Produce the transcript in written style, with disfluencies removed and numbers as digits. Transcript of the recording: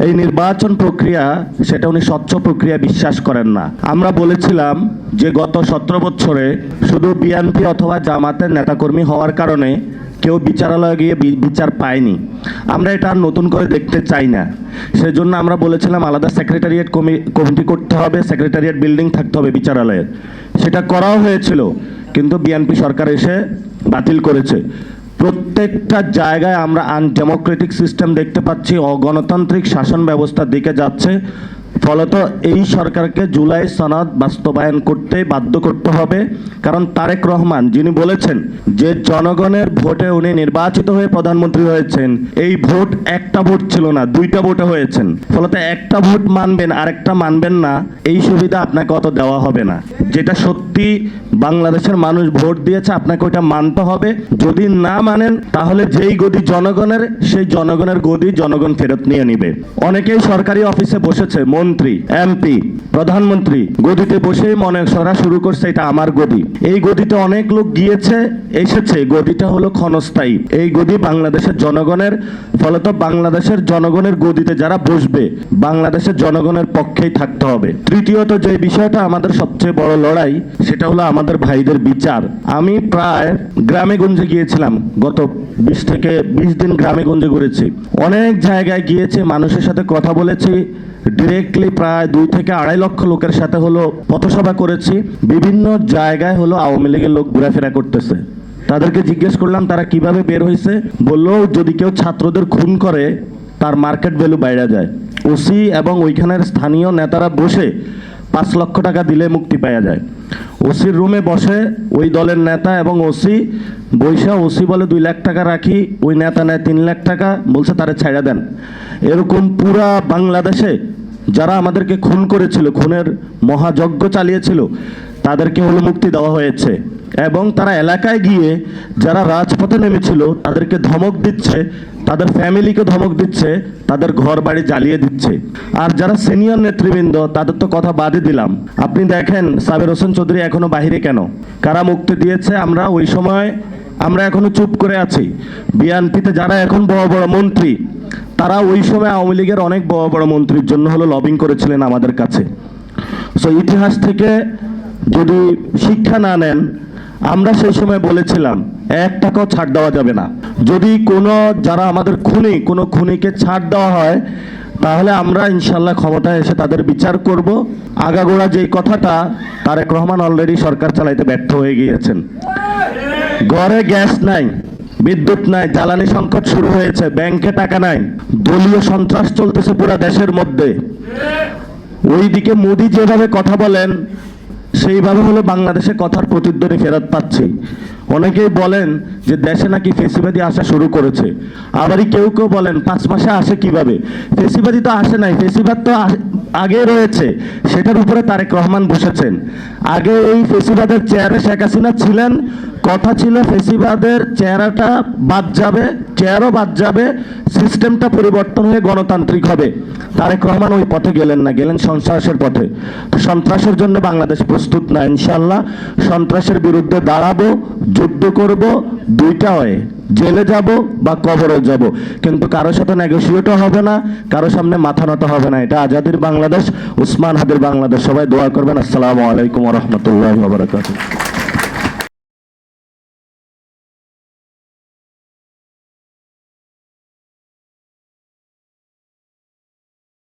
এই নির্বাচন প্রক্রিয়া সেটা উনি স্বচ্ছ প্রক্রিয়া বিশ্বাস করেন না। আমরা বলেছিলাম যে গত 17 বছরে শুধু বিএনপি অথবা জামাতের নেতাকর্মী হওয়ার কারণে কেউ বিচারালয়ে গিয়ে বিচার পায়নি। আমরা এটা আর নতুন করে দেখতে চাই না। সেজন্য আমরা বলেছিলাম আলাদা সেক্রেটারিয়েট কমিটি করতে হবে, সেক্রেটারিয়েট বিল্ডিং থাকতে হবে বিচারালয়ের। সেটা করাও হয়েছিল, কিন্তু বিএনপি সরকার এসে বাতিল করেছে। প্রত্যেকটা জায়গায় আমরা আনডেমোক্রেটিক সিস্টেম দেখতে পাচ্ছি, অগণতান্ত্রিক শাসন ব্যবস্থার দিকে যাচ্ছে। ফলত এই সরকারকে জুলাই সনদ বাস্তবায়ন করতে বাধ্য করতে হবে। কারণ তারেক রহমান যিনি বলেছেন যে জনগণের ভোটে উনি নির্বাচিত হয়ে প্রধানমন্ত্রী হয়েছেন, এই ভোট একটা ভোট ছিল না, 2টা ভোটে হয়েছেন। ফলত একটা ভোট মানবেন আরেকটা মানবেন না, এই সুবিধা আপনাকে অত দেওয়া হবে না। যেটা সত্যি বাংলাদেশের মানুষ ভোট দিয়েছে আপনাকে ওইটা মানতে হবে। যদি না মানেন তাহলে যেই গদি জনগণের, সেই জনগণের গদি জনগণ ফেরত নিয়ে নিবে। অনেকেই সরকারি অফিসে বসেছে, মন্ত্রী, এমপি, প্রধানমন্ত্রী গদিতে বসেই মনে করা শুরু করছে এটা আমার গদি। এই গদিতে অনেক লোক গিয়েছে এসেছে, গদিটা হলো ক্ষণস্থায়ী। এই গদি বাংলাদেশের জনগণের। ফলত বাংলাদেশের জনগণের গদিতে যারা বসবে বাংলাদেশের জনগণের পক্ষেই থাকতে হবে। তৃতীয়ত যে বিষয়টা আমাদের সবচেয়ে বড় লড়াই, সেটা হলো আমাদের ভাইদের বিচার। আমি প্রায় গ্রামে গঞ্জে গিয়েছিলাম, গত 20 থেকে 20 দিন গ্রামে গঞ্জে ঘুরেছি। অনেক জায়গায় গিয়েছে, মানুষের সাথে কথা বলেছি। ডিরেক্টলি প্রায় 2 থেকে 2.5 লক্ষ লোকের সাথে হলো পথসভা করেছি। বিভিন্ন জায়গায় হলো আওয়ামী লীগের লোক ঘোরাফেরা করতেছে। তাদেরকে জিজ্ঞেস করলাম তারা কিভাবে বের হয়েছে। বললো যদি কেউ ছাত্রদের খুন করে তার মার্কেট ভ্যালু বাইরে যায়। ওসি এবং ওইখানের স্থানীয় নেতারা বসে 5 লক্ষ টাকা দিলে মুক্তি পাওয়া যায়। ওসির রুমে বসে ওই দলের নেতা এবং ওসি বৈশা, ওসি বলে 2 লাখ টাকা রাখি, ওই নেতা নেয় 3 লাখ টাকা, বলছে তারা ছাড়া দেন। এরকম পুরা বাংলাদেশে যারা আমাদেরকে খুন করেছিল, খুনের মহাযজ্ঞ চালিয়েছিল, তাদেরকে হলো মুক্তি দেওয়া হয়েছে। এবং তারা এলাকায় গিয়ে যারা রাজপথে নেমেছিল তাদেরকে ধমক দিচ্ছে, তাদের ফ্যামিলিকে ধমক দিচ্ছে, তাদের ঘর বাড়ি জ্বালিয়ে দিচ্ছে। আর যারা সিনিয়র নেতৃবৃন্দ তাদের তো কথা বাদই দিলাম। আপনি দেখেন সাবের হোসেন চৌধুরী এখনো বাহিরে কেন, কারা মুক্তি দিয়েছে? আমরা ওই সময় আমরা এখনো চুপ করে আছি। বিএনপিতে যারা এখন বড় বড় মন্ত্রী, তারা ওই সময় আওয়ামী লীগের অনেক বড় বড় মন্ত্রীর জন্য হলো লবিং করেছিলেন আমাদের কাছে। সো ইতিহাস থেকে যদি শিক্ষা না নেন, আমরা সেই সময় বলেছিলাম 1 টাকাও ছাড় দেওয়া যাবে না। যদি কোনো যারা আমাদের কোনো খুনিকে ছাড় দেওয়া হয় তাহলে আমরা ইনশাল্লাহ ক্ষমতায় এসে তাদের বিচার করব। আগাগোড়া যেই কথাটা, তারেক রহমান অলরেডি সরকার চালাইতে ব্যর্থ হয়ে গিয়েছেন। ঘরে গ্যাস নাই, বিদ্যুৎ নাই, জ্বালানি সংকট শুরু হয়েছে, ব্যাংকে টাকা নাই, দলীয় সন্ত্রাস চলতেছে পুরো দেশের মধ্যে। ওইদিকে মোদি যেভাবে কথা বলেন সেইভাবে হলো বাংলাদেশে কথার প্রতিধ্বনি ফেরত পাচ্ছি। অনেকেই বলেন যে দেশে নাকি ফেসিবাদী আসা শুরু করেছে, আবারই কেউ কেউ বলেন 5 মাসে আসে কিভাবে। ফেসিবাদী তো আসে নাই, ফেসিবাদ তো আগে রয়েছে, সেটার উপরে তারেক রহমান বসেছেন। আগে এই ফেসিবাদের চেয়ারে শেখ হাসিনা ছিলেন, কথা ছিল ফেসিবাদের চেহারাটা বাদ যাবে, চেয়ারও বাদ যাবে, সিস্টেমটা পরিবর্তন হয়ে গণতান্ত্রিক হবে। তারেক রহমান ওই পথে গেলেন না, গেলেন সন্ত্রাসের পথে। তো সন্ত্রাসের জন্য বাংলাদেশ প্রস্তুত না। ইনশাল্লাহ সন্ত্রাসের বিরুদ্ধে দাঁড়াবো, যুদ্ধ করব, 2টা হয়, জেলে যাব বা কবরে যাব, কিন্তু কারোর সাথে নেগোসিয়েটও হবে না, কারোর সামনে মাথা নত হবে না। এটা আজাদির বাংলাদেশ, উসমান হাদির বাংলাদেশ। সবাই দোয়া করবেন। আসসালামু আলাইকুম ওয়া রাহমাতুল্লাহি ওয়া বারাকাতুহু।